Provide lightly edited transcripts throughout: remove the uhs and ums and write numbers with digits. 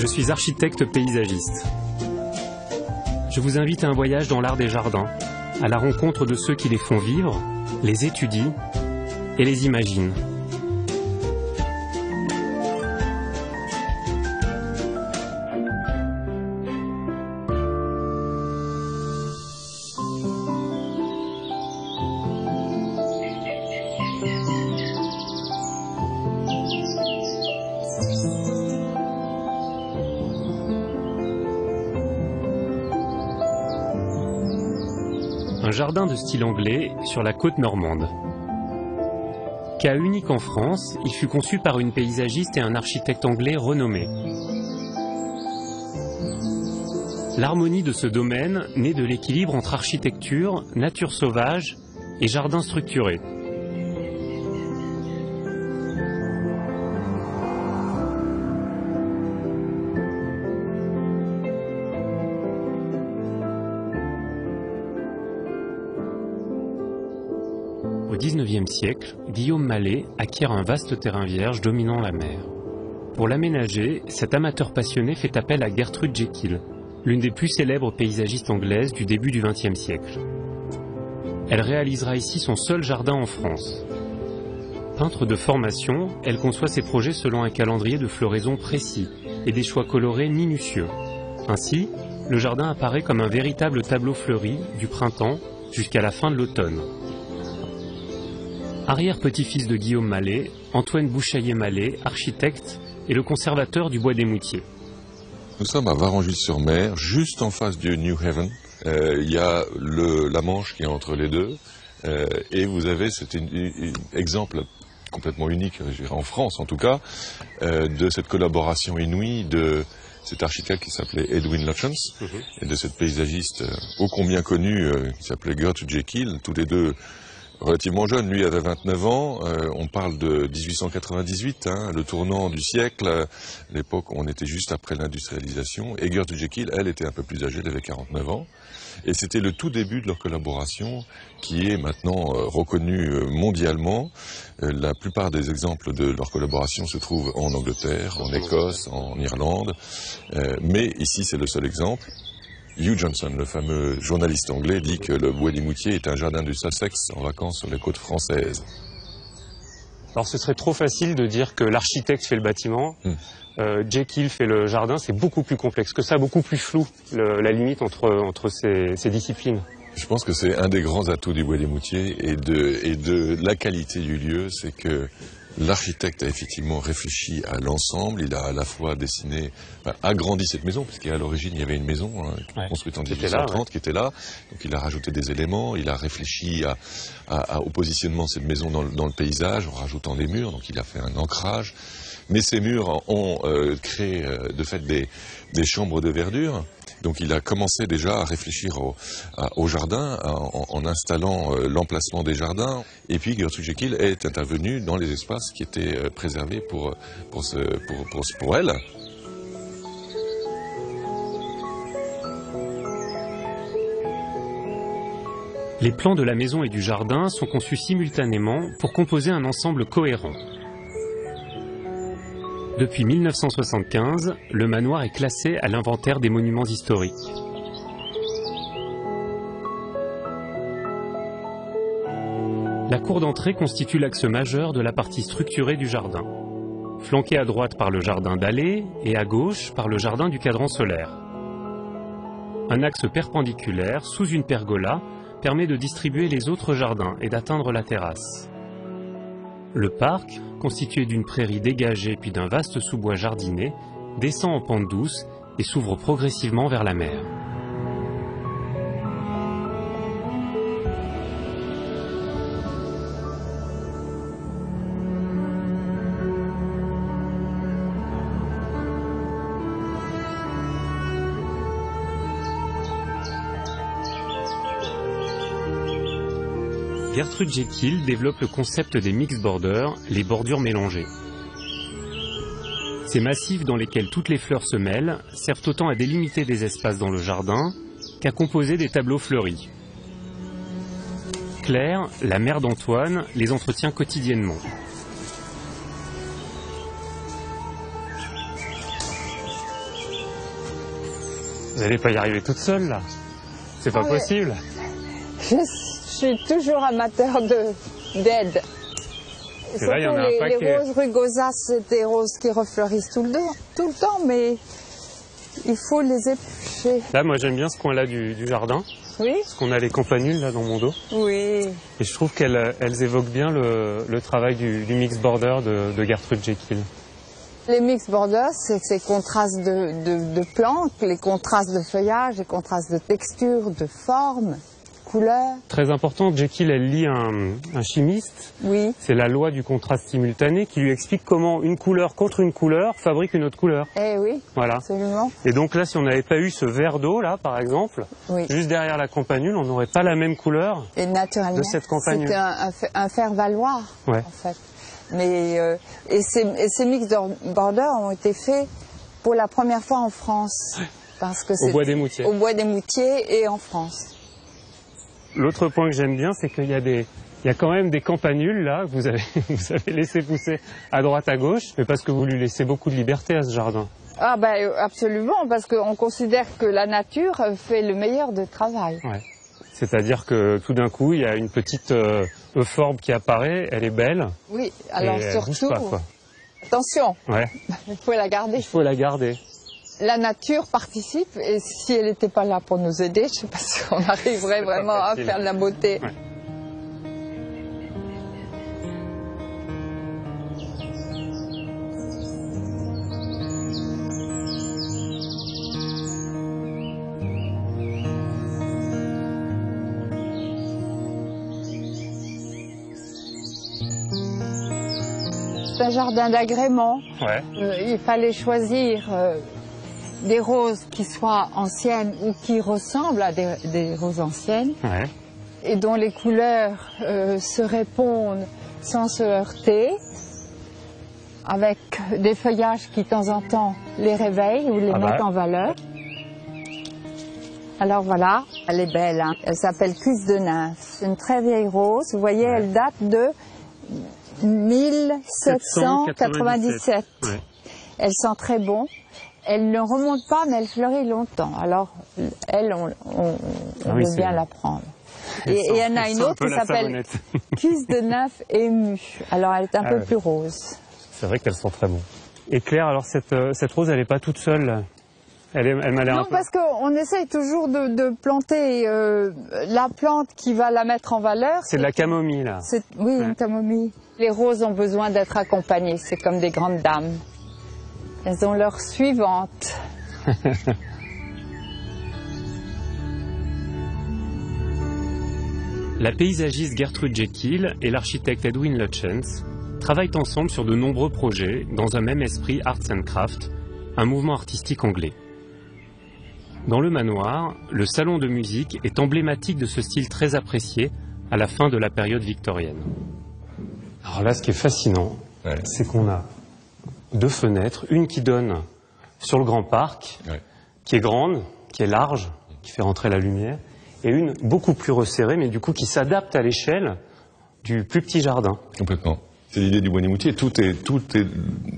Je suis architecte paysagiste. Je vous invite à un voyage dans l'art des jardins, à la rencontre de ceux qui les font vivre, les étudient et les imaginent. Un jardin de style anglais sur la côte normande. Cas unique en France, il fut conçu par une paysagiste et un architecte anglais renommés. L'harmonie de ce domaine naît de l'équilibre entre architecture, nature sauvage et jardin structuré. Au XIXe siècle, Guillaume Mallet acquiert un vaste terrain vierge dominant la mer. Pour l'aménager, cet amateur passionné fait appel à Gertrude Jekyll, l'une des plus célèbres paysagistes anglaises du début du XXe siècle. Elle réalisera ici son seul jardin en France. Peintre de formation, elle conçoit ses projets selon un calendrier de floraison précis et des choix colorés minutieux. Ainsi, le jardin apparaît comme un véritable tableau fleuri du printemps jusqu'à la fin de l'automne. Arrière-petit-fils de Guillaume Mallet, Antoine Bouchaillé-Mallet, architecte, est le conservateur du bois des Moutiers. Nous sommes à Varengis-sur-Mer, juste en face du New Haven. Il y a la Manche qui est entre les deux. Et vous avez cet exemple complètement unique, je dirais en France en tout cas, de cette collaboration inouïe de cet architecte qui s'appelait Edwin Lutyens et de cette paysagiste ô combien connue qui s'appelait Gertrude Jekyll, tous les deux relativement jeune, lui avait 29 ans, on parle de 1898, le tournant du siècle, l'époque où on était juste après l'industrialisation, et Gertrude Jekyll, elle était un peu plus âgée, elle avait 49 ans, et c'était le tout début de leur collaboration qui est maintenant reconnue mondialement. La plupart des exemples de leur collaboration se trouvent en Angleterre, en Écosse, en Irlande, mais ici c'est le seul exemple. Hugh Johnson, le fameux journaliste anglais, dit que le bois des Moutiers est un jardin du Sussex en vacances sur les côtes françaises. Alors ce serait trop facile de dire que l'architecte fait le bâtiment, Jekyll fait le jardin, c'est beaucoup plus complexe que ça, beaucoup plus flou, la limite entre ces disciplines. Je pense que c'est un des grands atouts du bois des Moutiers et de la qualité du lieu, c'est que l'architecte a effectivement réfléchi à l'ensemble, il a à la fois dessiné, agrandi cette maison, puisqu'à l'origine il y avait une maison construite en 1830 qui était là, donc il a rajouté des éléments, il a réfléchi au positionnement de cette maison dans le paysage, en rajoutant des murs, donc il a fait un ancrage, mais ces murs ont créé de fait des chambres de verdure. Donc il a commencé déjà à réfléchir au jardin en installant l'emplacement des jardins. Et puis Gertrude Jekyll est intervenue dans les espaces qui étaient préservés pour elle. Les plans de la maison et du jardin sont conçus simultanément pour composer un ensemble cohérent. Depuis 1975, le manoir est classé à l'inventaire des monuments historiques. La cour d'entrée constitue l'axe majeur de la partie structurée du jardin, flanqué à droite par le jardin d'allée et à gauche par le jardin du cadran solaire. Un axe perpendiculaire sous une pergola permet de distribuer les autres jardins et d'atteindre la terrasse. Le parc, constitué d'une prairie dégagée puis d'un vaste sous-bois jardiné, descend en pente douce et s'ouvre progressivement vers la mer. Gertrude Jekyll développe le concept des mixed borders, les bordures mélangées. Ces massifs dans lesquels toutes les fleurs se mêlent servent autant à délimiter des espaces dans le jardin qu'à composer des tableaux fleuris. Claire, la mère d'Antoine, les entretient quotidiennement. Vous n'allez pas y arriver toute seule, là. C'est pas possible. Je suis toujours amateur d'aide. Et là, il y en a un paquet. Les roses rugosa, c'est des roses qui refleurissent tout le temps, mais il faut les éplucher. Là, moi, j'aime bien ce coin-là du jardin. Oui. Parce qu'on a les campanules, là, dans mon dos. Oui. Et je trouve qu'elles évoquent bien le travail du mix border de Gertrude Jekyll. Les mix borders, c'est ces contrastes de plantes, les contrastes de feuillage, les contrastes de texture, de forme, couleur. Très important, Jekyll, elle lit un chimiste. Oui. C'est la loi du contraste simultané qui lui explique comment une couleur contre une couleur fabrique une autre couleur. Eh oui, voilà. Absolument. Et donc là, si on n'avait pas eu ce verre d'eau, là, par exemple, oui. Juste derrière la campanule, on n'aurait pas la même couleur et naturellement, de cette campanule. C'est un faire-valoir, ouais. En fait. Mais, et ces mix borders ont été faits pour la première fois en France. Parce que au Bois des Moutiers. Au Bois des Moutiers et en France. L'autre point que j'aime bien, c'est qu'il y a quand même des campanules là que vous avez laissé pousser à droite à gauche, mais parce que vous lui laissez beaucoup de liberté à ce jardin. Ah ben absolument, parce qu'on considère que la nature fait le meilleur de travail. Ouais. C'est-à-dire que tout d'un coup, il y a une petite euphorbe qui apparaît, elle est belle. Oui, alors et surtout, elle bouge pas, quoi. Attention, ouais. Il faut la garder. Il faut la garder. La nature participe et si elle n'était pas là pour nous aider, je ne sais pas si on arriverait vraiment à faire de la beauté. Ouais. C'est un jardin d'agrément. Ouais. Il fallait choisir des roses qui soient anciennes ou qui ressemblent à des roses anciennes. Ouais. Et dont les couleurs se répondent sans se heurter, avec des feuillages qui de temps en temps les réveillent ou les mettent en valeur. Alors voilà, elle est belle, hein. Elle s'appelle Cuisse de nymphe. C'est une très vieille rose, vous voyez, elle date de 1797. Ouais. Elle sent très bon. Elle ne remonte pas, mais elle fleurit longtemps. Alors, elle, on veut bien la prendre. Et il y en a une autre qui s'appelle Cuisse de nymphe émue. Alors, elle est un peu plus rose. C'est vrai qu'elles sont très bonnes. Et Claire, alors cette rose, elle n'est pas toute seule. Elle m'a l'air un peu... Non, parce qu'on essaye toujours de planter la plante qui va la mettre en valeur. C'est de la camomille, là. Oui, une camomille. Les roses ont besoin d'être accompagnées. C'est comme des grandes dames. Elles ont leur suivante. La paysagiste Gertrude Jekyll et l'architecte Edwin Lutyens travaillent ensemble sur de nombreux projets dans un même esprit Arts and Crafts, un mouvement artistique anglais. Dans le manoir, le salon de musique est emblématique de ce style très apprécié à la fin de la période victorienne. Alors là, ce qui est fascinant, c'est qu'on a deux fenêtres, une qui donne sur le grand parc, qui est grande, qui est large, qui fait rentrer la lumière, et une beaucoup plus resserrée, mais du coup qui s'adapte à l'échelle du plus petit jardin. Complètement. C'est l'idée du Bois des Moutiers. Tout est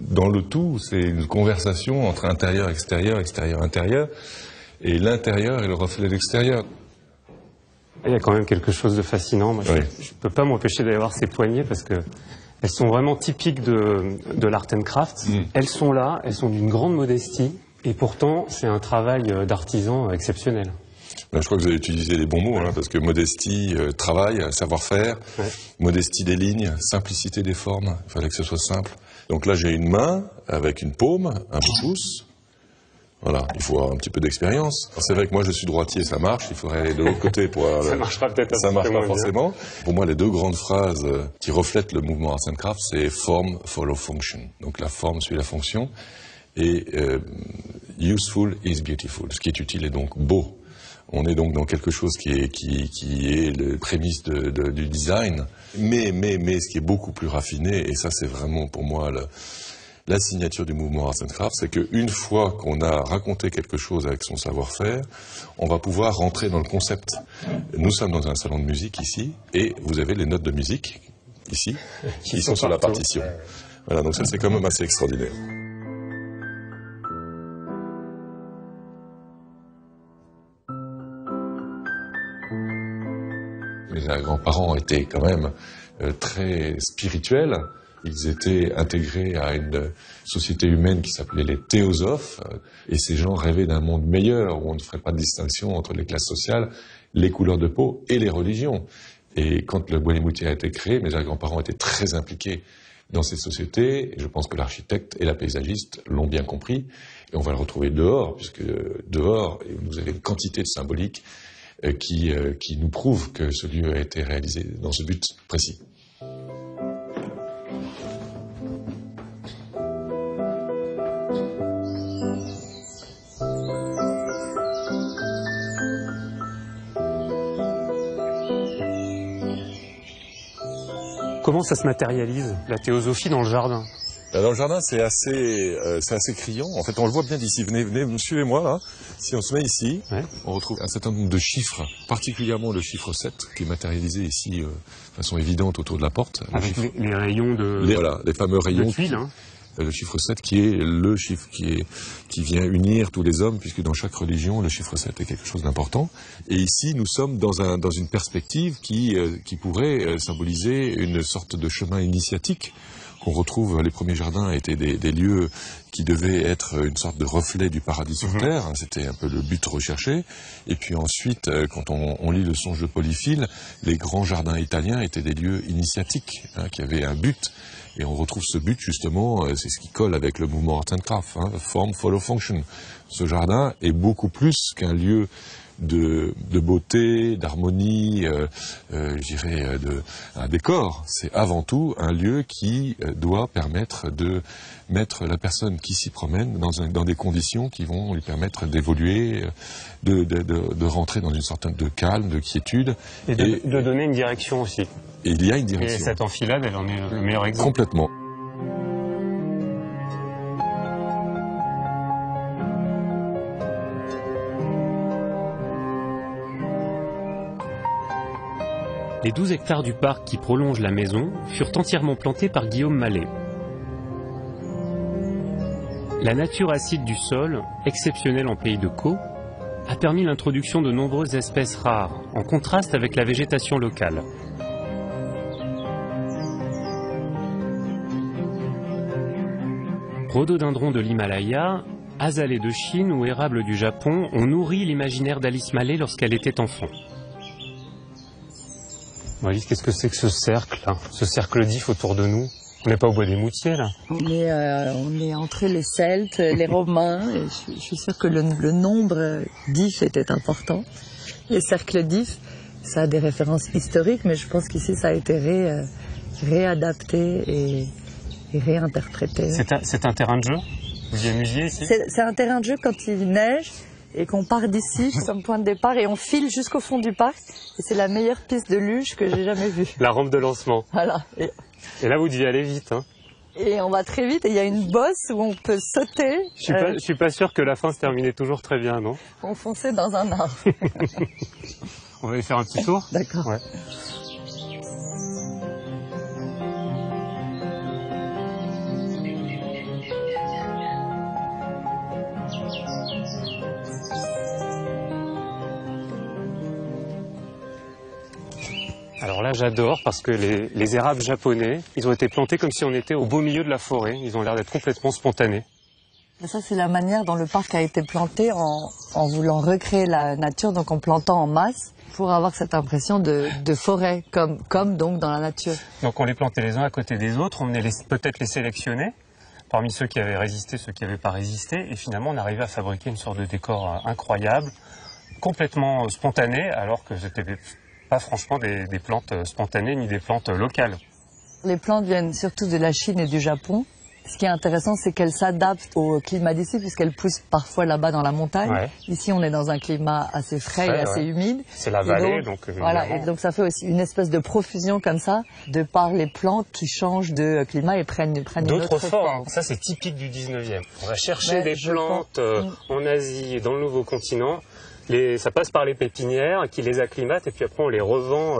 dans le tout. C'est une conversation entre intérieur, extérieur, extérieur, intérieur. Et l'intérieur est le reflet de l'extérieur. Il y a quand même quelque chose de fascinant. Moi, je ne peux pas m'empêcher d'aller voir ces poignées parce que elles sont vraiment typiques de l'art and craft. Elles sont là, elles sont d'une grande modestie. Et pourtant, c'est un travail d'artisan exceptionnel. Ben, je crois que vous avez utilisé les bons mots, parce que modestie, travail, savoir-faire, modestie des lignes, simplicité des formes. Il fallait que ce soit simple. Donc là, j'ai une main avec une paume, un bout de pouce. Voilà, il faut avoir un petit peu d'expérience. C'est vrai que moi je suis droitier, ça marche, il faudrait aller de l'autre côté pour... ça marchera peut-être ça marche pas forcément. Pour moi, les deux grandes phrases qui reflètent le mouvement Arts and Crafts, c'est form follow function. Donc la forme suit la fonction. Et useful is beautiful. Ce qui est utile est donc beau. On est donc dans quelque chose qui est le prémisse du design. Mais ce qui est beaucoup plus raffiné, et ça c'est vraiment pour moi la signature du mouvement Arts and Crafts, c'est qu'une fois qu'on a raconté quelque chose avec son savoir-faire, on va pouvoir rentrer dans le concept. Nous sommes dans un salon de musique ici, et vous avez les notes de musique ici, qui sont sur la partition. Voilà, donc ça c'est quand même assez extraordinaire. mes grands-parents étaient quand même très spirituels. Ils étaient intégrés à une société humaine qui s'appelait les théosophes, et ces gens rêvaient d'un monde meilleur où on ne ferait pas de distinction entre les classes sociales, les couleurs de peau et les religions. Et quand le Bois-les-Moutiers a été créé, mes grands-parents étaient très impliqués dans cette société, et je pense que l'architecte et la paysagiste l'ont bien compris, et on va le retrouver dehors, puisque dehors, vous avez une quantité de symbolique qui nous prouve que ce lieu a été réalisé dans ce but précis. Comment ça se matérialise, la théosophie dans le jardin? Dans le jardin, c'est assez criant. En fait, on le voit bien d'ici. Venez, suivez-moi là. Si on se met ici, ouais, on retrouve un certain nombre de chiffres, particulièrement le chiffre 7, qui est matérialisé ici de façon évidente autour de la porte. Avec les rayons de... Voilà, les fameux rayons. De tuiles, hein. Le chiffre 7 qui est le chiffre qui vient unir tous les hommes, puisque dans chaque religion, le chiffre 7 est quelque chose d'important. Et ici, nous sommes dans une perspective qui pourrait symboliser une sorte de chemin initiatique qu'on retrouve. Les premiers jardins étaient des lieux qui devaient être une sorte de reflet du paradis sur terre. C'était un peu le but recherché. Et puis ensuite, quand on lit le Songe de Polyphile, les grands jardins italiens étaient des lieux initiatiques, qui avaient un but. Et on retrouve ce but, justement, c'est ce qui colle avec le mouvement Art and Craft, Form, Follow, Function. Ce jardin est beaucoup plus qu'un lieu de beauté, d'harmonie, je dirais, un décor. C'est avant tout un lieu qui doit permettre de mettre la personne qui s'y promène dans des conditions qui vont lui permettre d'évoluer, de rentrer dans une sorte de calme, de quiétude. Et de donner une direction aussi. Et il y a une direction. Et cette enfilade, elle en est le meilleur exemple. Complètement. Les 12 hectares du parc qui prolongent la maison furent entièrement plantés par Guillaume Mallet. La nature acide du sol, exceptionnelle en pays de Caux, a permis l'introduction de nombreuses espèces rares, en contraste avec la végétation locale. Rhododendrons de l'Himalaya, azalées de Chine ou érables du Japon ont nourri l'imaginaire d'Alice Mallet lorsqu'elle était enfant. Bon, Alice, qu'est-ce que c'est que ce cercle, là, ce cercle d'if autour de nous? On n'est pas au Bois-des-Moutiers, là? On est entre les Celtes, les Romains, et je suis sûre que le nombre d'ifs était important. Les cercles d'ifs, ça a des références historiques, mais je pense qu'ici, ça a été réadapté et réinterprété. C'est un terrain de jeu? Vous y amusiez ici? C'est un terrain de jeu quand il neige et qu'on part d'ici comme point de départ et on file jusqu'au fond du parc. Et c'est la meilleure piste de luge que j'ai jamais vue. La rampe de lancement. Voilà. Et là, vous deviez aller vite, hein? Et on va très vite et il y a une bosse où on peut sauter. Je suis pas sûr que la fin se terminait toujours très bien, non? Enfoncé dans un arbre. On va aller faire un petit tour? D'accord. Ouais. Alors là, j'adore parce que les érables japonais, ils ont été plantés comme si on était au beau milieu de la forêt. Ils ont l'air d'être complètement spontanés. Ça, c'est la manière dont le parc a été planté en voulant recréer la nature, donc en plantant en masse pour avoir cette impression de forêt, comme donc dans la nature. Donc on les plantait les uns à côté des autres, on venait peut-être les sélectionner parmi ceux qui avaient résisté, ceux qui n'avaient pas résisté, et finalement on arrivait à fabriquer une sorte de décor incroyable, complètement spontané, alors que c'était pas franchement des plantes spontanées ni des plantes locales. Les plantes viennent surtout de la Chine et du Japon. Ce qui est intéressant, c'est qu'elles s'adaptent au climat d'ici, puisqu'elles poussent parfois là-bas dans la montagne. Ouais. Ici, on est dans un climat assez frais et assez humide. C'est la vallée, donc voilà, et donc ça fait aussi une espèce de profusion comme ça, de par les plantes qui changent de climat et prennent une autre forme. Ça, c'est typique du 19e. On va chercher des plantes en Asie et dans le nouveau continent. Ça passe par les pépinières qui les acclimatent et puis après on les revend.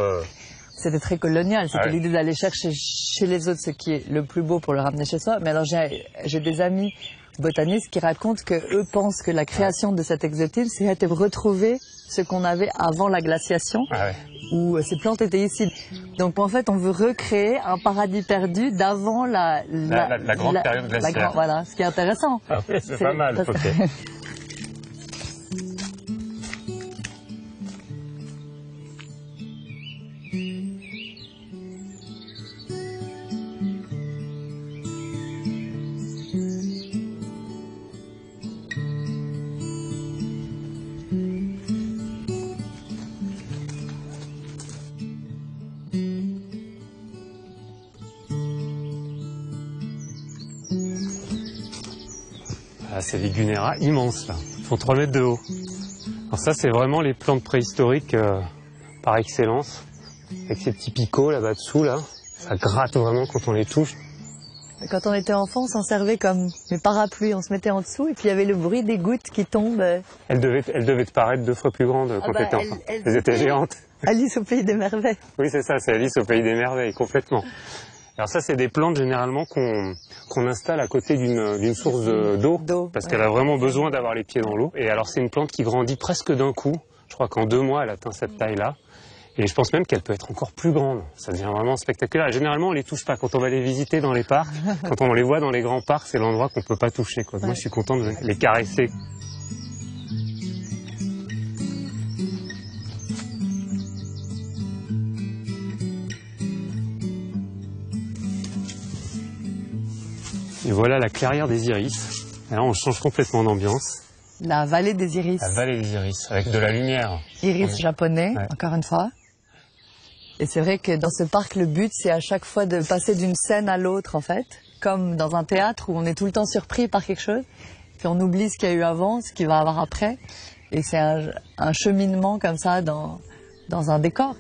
C'était très colonial, c'était l'idée d'aller chercher chez les autres ce qui est le plus beau pour le ramener chez soi. Mais alors j'ai des amis botanistes qui racontent qu'eux pensent que la création de cet exotisme, c'est de retrouver ce qu'on avait avant la glaciation. où ces plantes étaient ici. Donc en fait, on veut recréer un paradis perdu d'avant la grande période glaciaire. Voilà, ce qui est intéressant. Ah oui, c'est pas mal. Okay. Ah, c'est des Gunnera immenses là, ils font 3 mètres de haut. Alors ça c'est vraiment les plantes préhistoriques par excellence, avec ces petits picots là-bas dessous là, ça gratte vraiment quand on les touche. Quand on était enfant, on s'en servait comme mes parapluies, on se mettait en dessous et puis il y avait le bruit des gouttes qui tombent. Elles devaient te paraître 2 fois plus grandes quand t'étais enfant. Elles étaient géantes. Alice au pays des merveilles. Oui c'est ça, c'est Alice au pays des merveilles, complètement. Alors ça, c'est des plantes généralement qu'on installe à côté d'une source d'eau, parce qu'elle a vraiment besoin d'avoir les pieds dans l'eau. Et alors c'est une plante qui grandit presque d'un coup. Je crois qu'en 2 mois, elle atteint cette taille-là. Et je pense même qu'elle peut être encore plus grande. Ça devient vraiment spectaculaire. Et généralement, on les touche pas. Quand on va les visiter dans les parcs, quand on les voit dans les grands parcs, c'est l'endroit qu'on peut pas toucher, quoi. Moi, je suis content de les caresser. Et voilà la clairière des iris. Et là, on change complètement d'ambiance. La vallée des iris. La vallée des iris, avec de la lumière. Iris japonais, encore une fois. Et c'est vrai que dans ce parc, le but, c'est à chaque fois de passer d'une scène à l'autre, en fait. Comme dans un théâtre où on est tout le temps surpris par quelque chose. Puis on oublie ce qu'il y a eu avant, ce qu'il va y avoir après. Et c'est un cheminement comme ça dans un décor.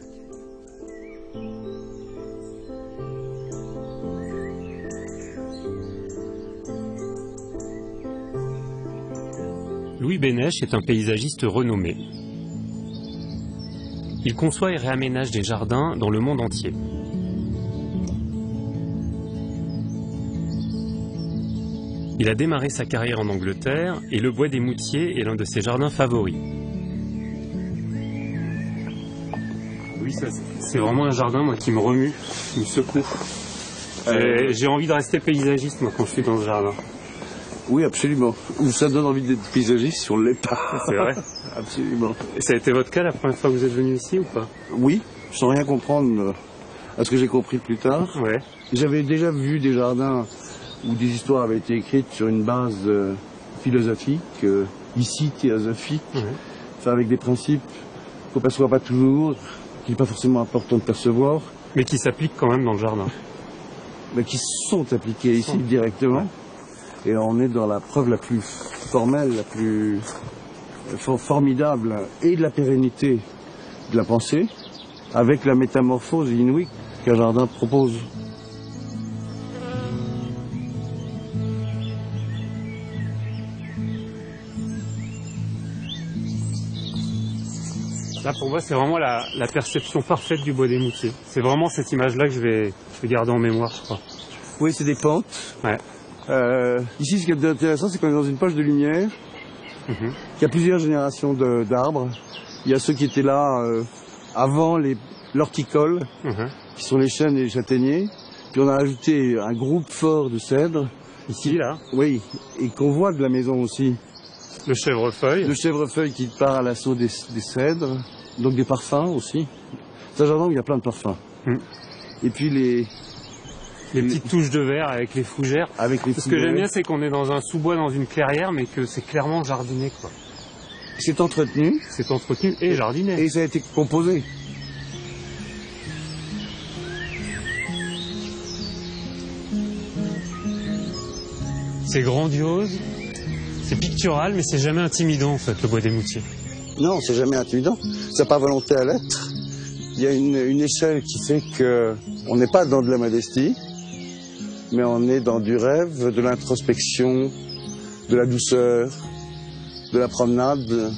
Louis Bénèche est un paysagiste renommé. Il conçoit et réaménage des jardins dans le monde entier. Il a démarré sa carrière en Angleterre et le Bois des Moutiers est l'un de ses jardins favoris. Oui, c'est vraiment un jardin moi, qui me remue, qui me secoue. J'ai envie de rester paysagiste moi, quand je suis dans ce jardin. Oui, absolument. Ça donne envie d'être paysagiste si on ne l'est pas. C'est vrai. Absolument. Et ça a été votre cas la première fois que vous êtes venu ici ou pas? Oui, sans rien comprendre à ce que j'ai compris plus tard. Ouais. J'avais déjà vu des jardins où des histoires avaient été écrites sur une base philosophique, ici théosophique, enfin, avec des principes qu'on ne perçoit pas toujours, qu'il n'est pas forcément important de percevoir. Mais qui s'appliquent quand même dans le jardin. Mais qui sont appliqués ici directement. Ouais. Et on est dans la preuve la plus formelle, la plus formidable et de la pérennité de la pensée, avec la métamorphose inouïe qu'un jardin propose. Là, pour moi, c'est vraiment la perception parfaite du Bois des Moutiers. C'est vraiment cette image-là que je vais garder en mémoire, je crois. Oui, c'est des pentes. Ouais. Ici, ce qui est intéressant, c'est qu'on est dans une poche de lumière. Il y a plusieurs générations d'arbres. Il y a ceux qui étaient là avant l'horticole, qui sont les chênes et les châtaigniers. Puis on a ajouté un groupe fort de cèdres. Ici, là. Oui, et qu'on voit de la maison aussi. Le chèvrefeuille. Le chèvrefeuille qui part à l'assaut des cèdres, donc des parfums aussi. C'est un jardin où il y a plein de parfums. Et puis les petites touches de verre avec les fougères. Ce que j'aime bien, c'est qu'on est dans un sous-bois, dans une clairière, mais que c'est clairement jardiné, quoi. C'est entretenu. C'est entretenu et jardiné. Et ça a été composé. C'est grandiose, c'est pictural, mais c'est jamais intimidant, en fait, le Bois des Moutiers. Non, c'est jamais intimidant. Ça n'a pas volonté à l'être. Il y a une échelle qui fait qu'on n'est pas dans de la modestie, mais on est dans du rêve, de l'introspection, de la douceur, de la promenade,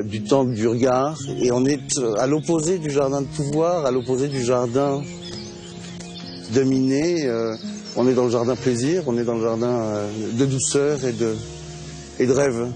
du temps du regard. Et on est à l'opposé du jardin de pouvoir, à l'opposé du jardin dominé. On est dans le jardin plaisir, on est dans le jardin de douceur et de rêve.